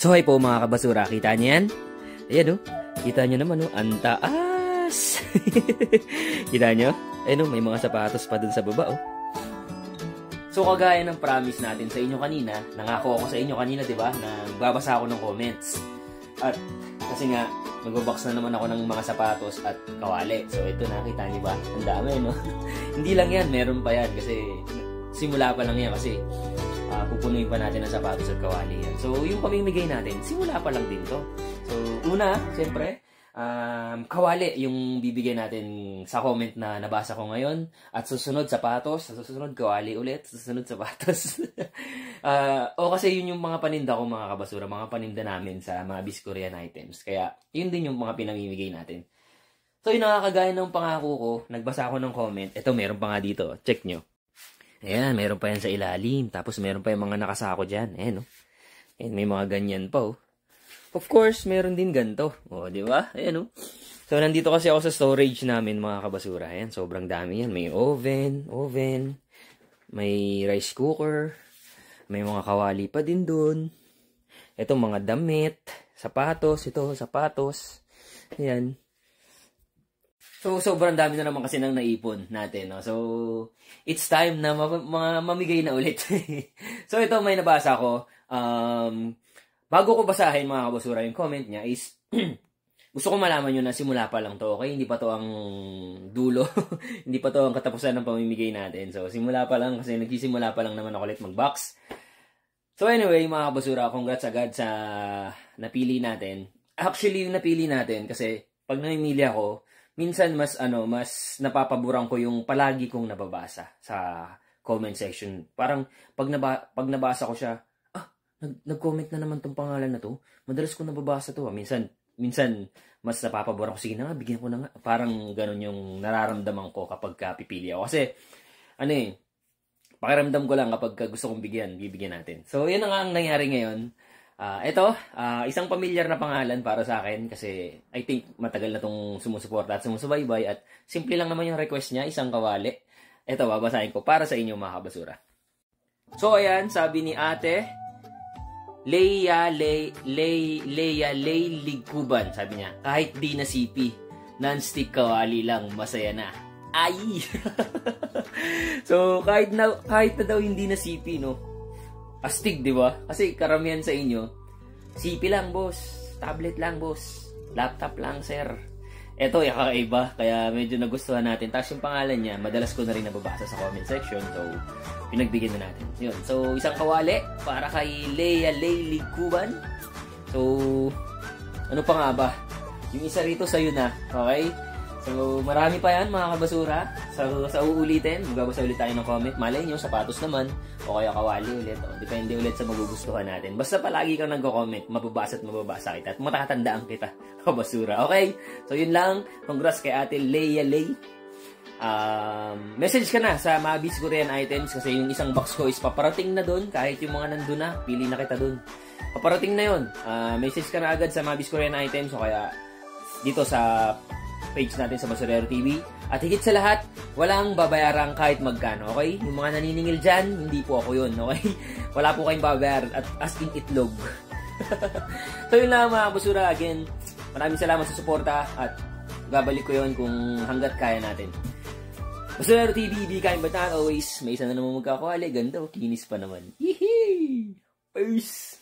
So hi po mga kabasura, kita niyo yan? Ayan o, kita niyo naman o, ang taas! Kita niyo? Ayan o, may mga sapatos pa dun sa baba o. So kagaya ng promise natin sa inyo kanina, nangako ako sa inyo kanina, diba, na magbabasa ako ng comments. At kasi nga, magbabox na naman ako ng mga sapatos at kawali. So ito, nakita niyo ba? Ang dami, no? Hindi lang yan, meron pa yan kasi simula pa lang yan kasi pupunuin pa natin ang sapatos at kawali yan. So yung pamimigay natin, simula pa lang din to. So una, siyempre, kawali yung bibigyan natin sa comment na nabasa ko ngayon. At susunod sapatos, susunod kawali ulit, susunod sapatos. O kasi yun yung mga paninda ko mga kabasura, mga paninda namin sa mga Biskorean items. Kaya yun din yung mga pinamimigay natin. So yung nakakagaya ng pangako ko, nagbasa ako ng comment. Ito meron pa nga dito, check nyo. Ayan, meron pa yan sa ilalim. Tapos meron pa yung mga nakasako dyan. Ayan, no? Ayan, may mga ganyan pa, oh. Of course, meron din ganito. O, di ba? Ayan, oh. So, nandito kasi ako sa storage namin, mga kabasura. Ayan, sobrang dami yan. May oven. May rice cooker. May mga kawali pa din dun. Ito, mga damit. Sapatos. Ito, sapatos. Ayan. So, sobrang dami na naman kasi nang naipon natin, no? So, it's time na mamigay na ulit. So, ito may nabasa ko. Bago ko basahin mga kabasura yung comment niya is, gusto ko malaman nyo na simula pa lang to, okay? Hindi pa to ang dulo. Hindi pa to ang katapusan ng pamimigay natin. So, simula pa lang kasi nagsisimula pa lang naman ako ulit mag-box. So, anyway, mga kabasura, congrats agad sa napili natin. Actually, yung napili natin kasi pag namimili ako, minsan mas napapaboran ko yung palagi kong nababasa sa comment section. Parang pag nabasa ko siya, nag-comment na naman tong pangalan na to. Madalas ko nababasa to. Minsan mas napapaboran ko, sige na nga, bigyan ko na nga. Parang ganun yung nararamdaman ko kapag pipili ako. Kasi pakiramdam ko lang kapag gusto kong bigyan, bibigyan natin. So yun nga ang nangyari ngayon. Isang pamilyar na pangalan para sa akin kasi I think matagal na tong sumusuporta at sumusubaybay at simple lang naman yung request niya, isang kawali. Ito, babasahin ko para sa inyo mga kabasura. So ayan, sabi ni ate Leia Ligkuban, sabi niya, kahit di na CP, non-stick kawali lang, masaya na. Ay! So kahit na daw hindi na CP, no? Astig, di ba? Kasi karamihan sa inyo, CP lang, boss. Tablet lang, boss. Laptop lang, sir. Ito, kakaiba. Kaya medyo nagustuhan natin. Tapos yung pangalan niya, madalas ko na rin nababasa sa comment section. So, pinagbigyan na natin. Yun. So, isang kawali para kay Leia Ligkuban. So, ano pa nga ba? Yung isa rito sa'yo na. Okay? So, marami pa yan mga kabasura. Sa uulitin, magbabasa ulit tayo ng comment. Malay nyo, sapatos naman. O kaya kawali ulit. O, depende ulit sa magugustuhan natin. Basta palagi kang nag-comment, mababasa at mababasa kita. At matatandaan kita, kabasura. Okay? So, yun lang. Congrats kay ate Leia Lay. Message ka na sa mga Biskorean items kasi yung isang box ko is paparating na doon. Kahit yung mga nandun na, pili na kita doon. Paparating na yun. Message ka na agad sa mga Biskorean items o kaya dito sa page natin sa Basurero TV. At higit sa lahat, walang babayarang kahit magkano, okay? Yung mga naniningil dyan, hindi po ako yun, okay? Wala po kayong babayar at as in itlog. So yun lang mga basura. Again, maraming salamat sa suporta at babalik ko yun kung hanggat kaya natin. Basurero TV, di kain bataan always. May isa na naman magkakawali. Ganda, kinis pa naman. Yehey! Peace!